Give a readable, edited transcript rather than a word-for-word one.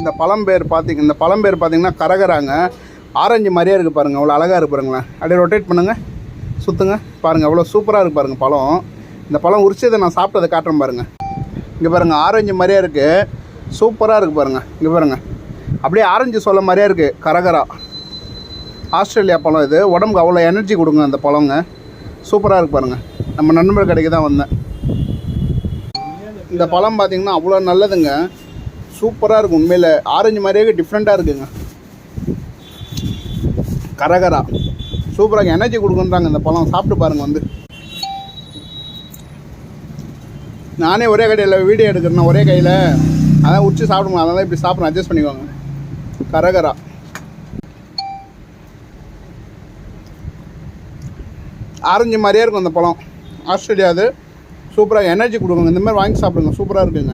இந்த பழம் பேர் பார்த்தீங்கன்னா கரகராங்க. ஆரஞ்சு மாதிரியே இருக்குது பாருங்கள், அவ்வளோ அழகாக இருக்குது பாருங்களேன். அப்படியே ரொட்டேட் பண்ணுங்கள், சுற்றுங்க பாருங்கள், அவ்வளோ சூப்பராக இருக்குது பாருங்கள் பழம். இந்த பழம் உரிச்சதை நான் சாப்பிட்டதை காட்டுறேன் பாருங்கள். இங்கே பாருங்கள், ஆரஞ்சு மாதிரியே இருக்குது, சூப்பராக இருக்குது பாருங்கள். இங்கே பாருங்கள், அப்படியே ஆரஞ்சு சொல்ல மாதிரியே இருக்குது. கரகரா ஆஸ்திரேலியா பழம் இது. உடம்புக்கு அவ்வளோ எனர்ஜி கொடுங்க அந்த பழங்க. சூப்பராக இருக்குது பாருங்கள். நம்ம நண்பர் கடைக்கு தான் வந்தேன். இந்த பழம் பார்த்திங்கன்னா அவ்வளோ நல்லதுங்க, சூப்பராக இருக்கும். உண்மையில் ஆரஞ்சு மாதிரியே டிஃப்ரெண்ட்டாக இருக்குங்க. கரகரா சூப்பராக எனர்ஜி கொடுக்குன்றாங்க இந்த பழம். சாப்பிட்டு பாருங்கள் வந்து. நானே ஒரே கடையில் வீடியோ எடுக்கிறேன்னா ஒரே கையில் அதான் உச்சி சாப்பிடுங்க, அதனால இப்படி சாப்பிட்றேன். அட்ஜஸ்ட் பண்ணிக்குவாங்க. கரகரா ஆரஞ்சு மாதிரியே இருக்கும் அந்த பழம். ஆஸ்திரேலியா அது. சூப்பராக எனர்ஜி கொடுக்குங்க. இந்த மாதிரி வாங்கி சாப்பிடுங்க, சூப்பராக இருக்குங்க.